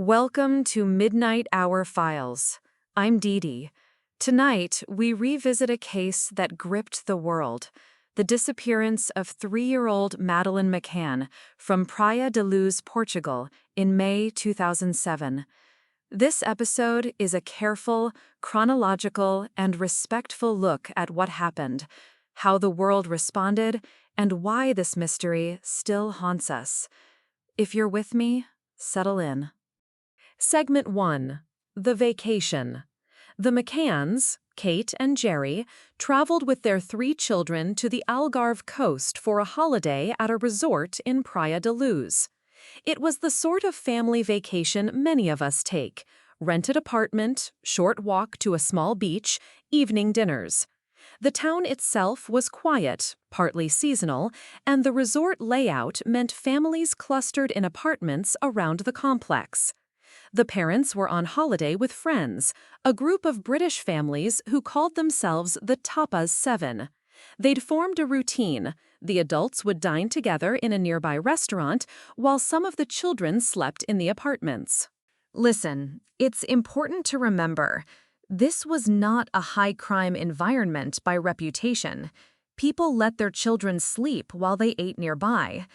Welcome to Midnight Hour Files. I'm Dee Dee. Tonight, we revisit a case that gripped the world: the disappearance of 3-year-old Madeleine McCann from Praia da Luz, Portugal, in May 2007. This episode is a careful, chronological, and respectful look at what happened, how the world responded, and why this mystery still haunts us. If you're with me, settle in. Segment 1. The Vacation. The McCanns, Kate and Jerry, traveled with their 3 children to the Algarve coast for a holiday at a resort in Praia da Luz. It was the sort of family vacation many of us take: rented apartment, short walk to a small beach, evening dinners. The town itself was quiet, partly seasonal, and the resort layout meant families clustered in apartments around the complex. The parents were on holiday with friends, a group of British families who called themselves the Tapas 7. They'd formed a routine. The adults would dine together in a nearby restaurant, while some of the children slept in the apartments. Listen, it's important to remember, this was not a high-crime environment by reputation. People let their children sleep while they ate nearby.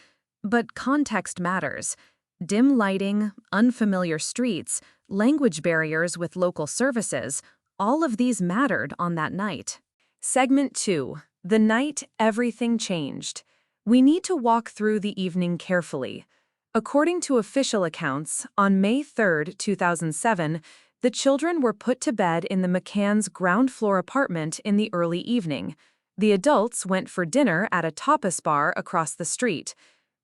But context matters. Dim lighting, unfamiliar streets, language barriers with local services, all of these mattered on that night. Segment 2. The night everything changed. We need to walk through the evening carefully. According to official accounts, on May 3, 2007, the children were put to bed in the McCann's ground-floor apartment in the early evening. The adults went for dinner at a tapas bar across the street.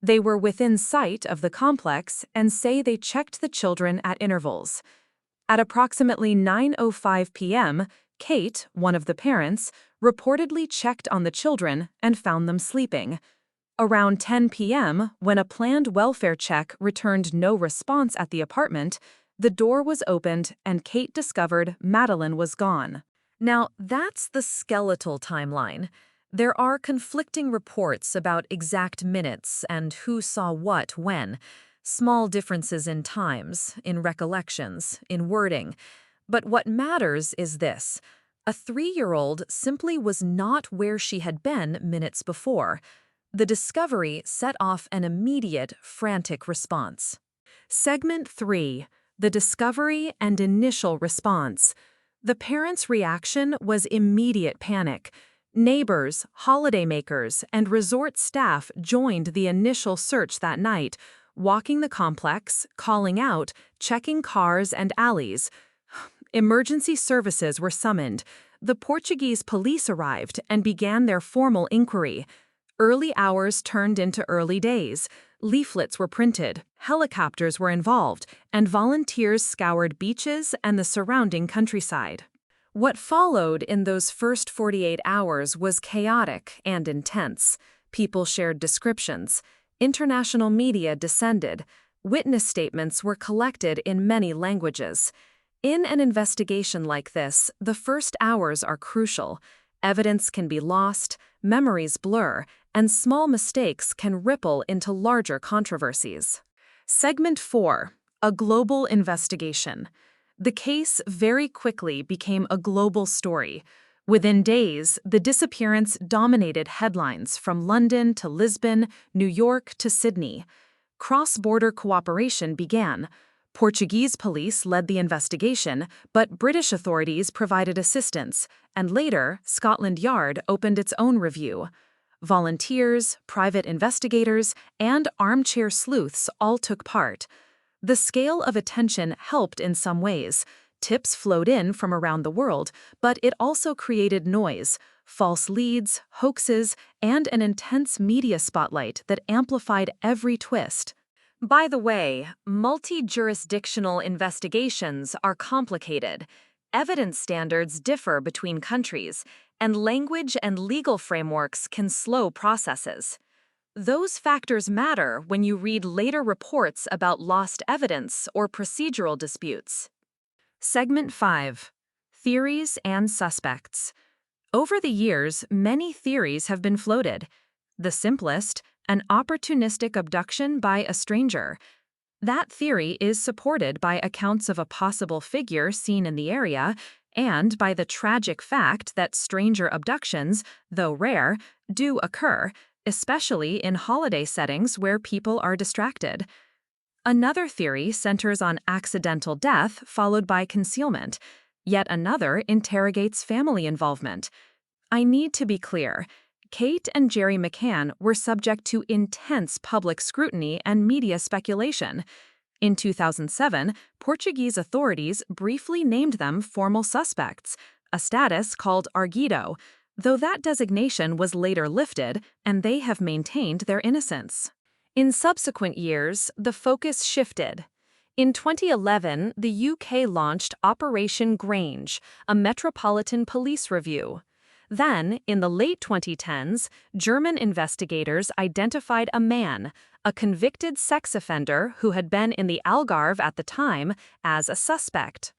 They were within sight of the complex and say they checked the children at intervals. At approximately 9:05 p.m., Kate, one of the parents, reportedly checked on the children and found them sleeping. Around 10 p.m., when a planned welfare check returned no response at the apartment, the door was opened and Kate discovered Madeleine was gone. Now, that's the skeletal timeline. There are conflicting reports about exact minutes and who saw what when, small differences in times, in recollections, in wording. But what matters is this: a 3-year-old simply was not where she had been minutes before. The discovery set off an immediate, frantic response. Segment 3. The discovery and initial response. The parents' reaction was immediate panic. Neighbors, holidaymakers, and resort staff joined the initial search that night, walking the complex, calling out, checking cars and alleys. Emergency services were summoned. The Portuguese police arrived and began their formal inquiry. Early hours turned into early days. Leaflets were printed, helicopters were involved, and volunteers scoured beaches and the surrounding countryside. What followed in those first 48 hours was chaotic and intense. People shared descriptions. International media descended. Witness statements were collected in many languages. In an investigation like this, the first hours are crucial. Evidence can be lost, memories blur, and small mistakes can ripple into larger controversies. Segment 4. A global investigation. The case very quickly became a global story. Within days, the disappearance dominated headlines from London to Lisbon, New York to Sydney. Cross-border cooperation began. Portuguese police led the investigation, but British authorities provided assistance, and later, Scotland Yard opened its own review. Volunteers, private investigators, and armchair sleuths all took part. The scale of attention helped in some ways. Tips flowed in from around the world, but it also created noise, false leads, hoaxes, and an intense media spotlight that amplified every twist. By the way, multi-jurisdictional investigations are complicated. Evidence standards differ between countries, and language and legal frameworks can slow processes. Those factors matter when you read later reports about lost evidence or procedural disputes. Segment 5. Theories and suspects. Over the years, many theories have been floated. The simplest, an opportunistic abduction by a stranger. That theory is supported by accounts of a possible figure seen in the area and by the tragic fact that stranger abductions, though rare, do occur, especially in holiday settings where people are distracted. Another theory centers on accidental death followed by concealment. Yet another interrogates family involvement. I need to be clear. Kate and Jerry McCann were subject to intense public scrutiny and media speculation. In 2007, Portuguese authorities briefly named them formal suspects, a status called arguido, though that designation was later lifted and they have maintained their innocence. In subsequent years, the focus shifted. In 2011, the UK launched Operation Grange, a metropolitan police review. Then, in the late 2010s, German investigators identified a man, a convicted sex offender who had been in the Algarve at the time, as a suspect.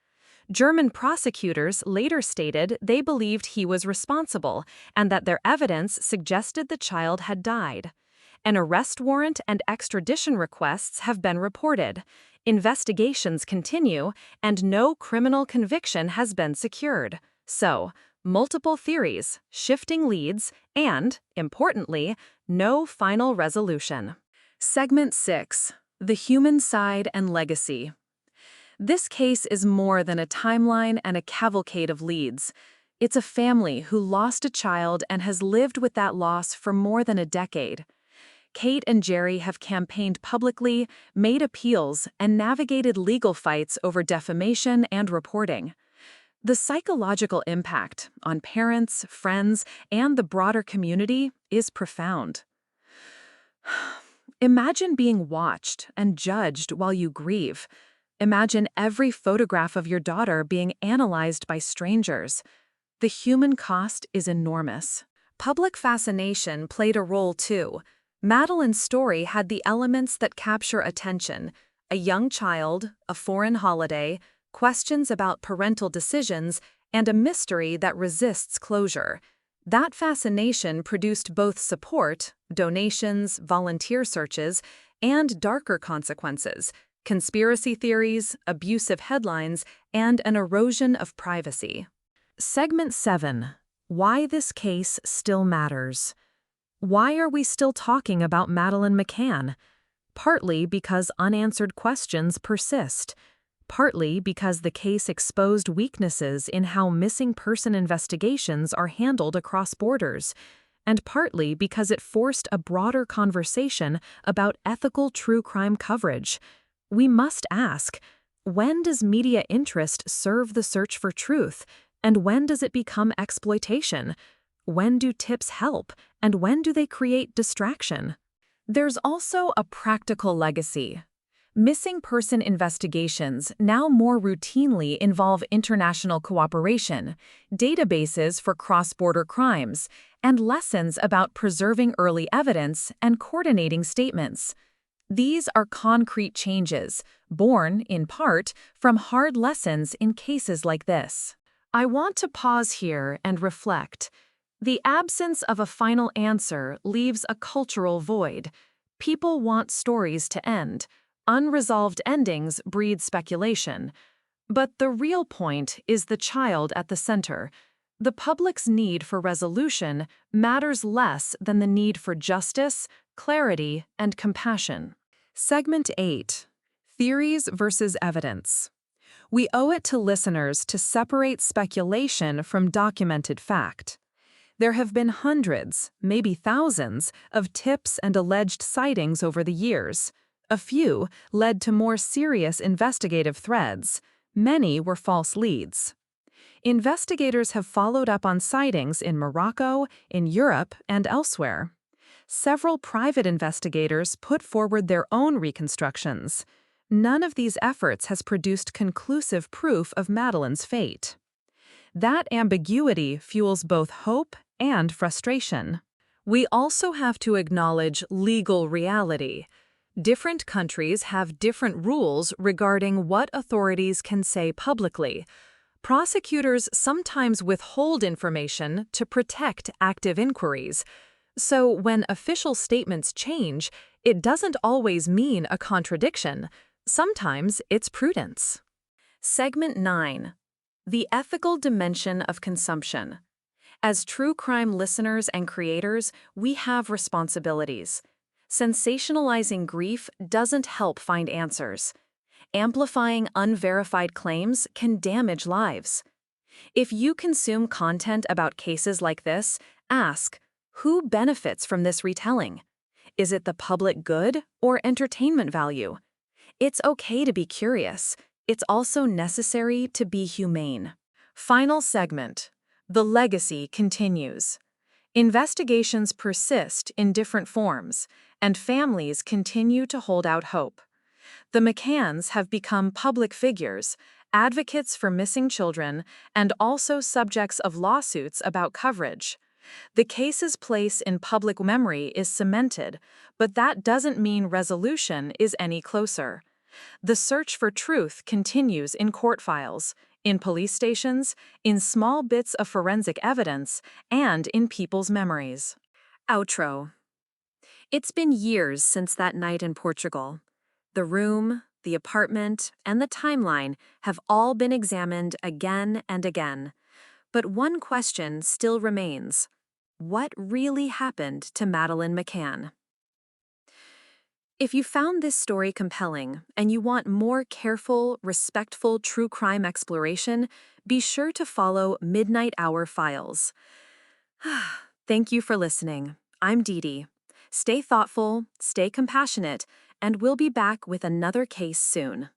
German prosecutors later stated they believed he was responsible and that their evidence suggested the child had died. An arrest warrant and extradition requests have been reported. Investigations continue, and no criminal conviction has been secured. So, multiple theories, shifting leads, and, importantly, no final resolution. Segment 6. The Human Side and Legacy. This case is more than a timeline and a cavalcade of leads. It's a family who lost a child and has lived with that loss for more than a decade. Kate and Jerry have campaigned publicly, made appeals, and navigated legal fights over defamation and reporting. The psychological impact on parents, friends, and the broader community is profound. Imagine being watched and judged while you grieve. Imagine every photograph of your daughter being analyzed by strangers. The human cost is enormous. Public fascination played a role too. Madeleine's story had the elements that capture attention: a young child, a foreign holiday, questions about parental decisions, and a mystery that resists closure. That fascination produced both support, donations, volunteer searches, and darker consequences: conspiracy theories, abusive headlines, and an erosion of privacy. Segment 7. Why this case still matters. Why are we still talking about Madeleine McCann? Partly because unanswered questions persist. Partly because the case exposed weaknesses in how missing person investigations are handled across borders, and partly because it forced a broader conversation about ethical true crime coverage. We must ask, when does media interest serve the search for truth, and when does it become exploitation? When do tips help, and when do they create distraction? There's also a practical legacy. Missing person investigations now more routinely involve international cooperation, databases for cross-border crimes, and lessons about preserving early evidence and coordinating statements. These are concrete changes, born, in part, from hard lessons in cases like this. I want to pause here and reflect. The absence of a final answer leaves a cultural void. People want stories to end. Unresolved endings breed speculation. But the real point is the child at the center. The public's need for resolution matters less than the need for justice, clarity, and compassion. Segment 8. Theories versus evidence. We owe it to listeners to separate speculation from documented fact. There have been hundreds, maybe thousands, of tips and alleged sightings over the years. A few led to more serious investigative threads. Many were false leads. Investigators have followed up on sightings in Morocco, in Europe, and elsewhere. Several private investigators put forward their own reconstructions. None of these efforts has produced conclusive proof of Madeleine's fate. That ambiguity fuels both hope and frustration. We also have to acknowledge legal reality. Different countries have different rules regarding what authorities can say publicly. Prosecutors sometimes withhold information to protect active inquiries. So when official statements change, it doesn't always mean a contradiction. Sometimes it's prudence. Segment 9. The ethical dimension of consumption. As true crime listeners and creators, we have responsibilities. Sensationalizing grief doesn't help find answers. Amplifying unverified claims can damage lives. If you consume content about cases like this, ask, who benefits from this retelling? Is it the public good or entertainment value? It's okay to be curious. It's also necessary to be humane. Final segment. The legacy continues. Investigations persist in different forms, and families continue to hold out hope. The McCanns have become public figures, advocates for missing children, and also subjects of lawsuits about coverage. The case's place in public memory is cemented, but that doesn't mean resolution is any closer. The search for truth continues in court files, in police stations, in small bits of forensic evidence, and in people's memories. Outro. It's been years since that night in Portugal. The room, the apartment, and the timeline have all been examined again and again. But one question still remains. What really happened to Madeleine McCann? If you found this story compelling and you want more careful, respectful true crime exploration, be sure to follow Midnight Hour Files. Thank you for listening. I'm Dee Dee. Stay thoughtful, stay compassionate, and we'll be back with another case soon.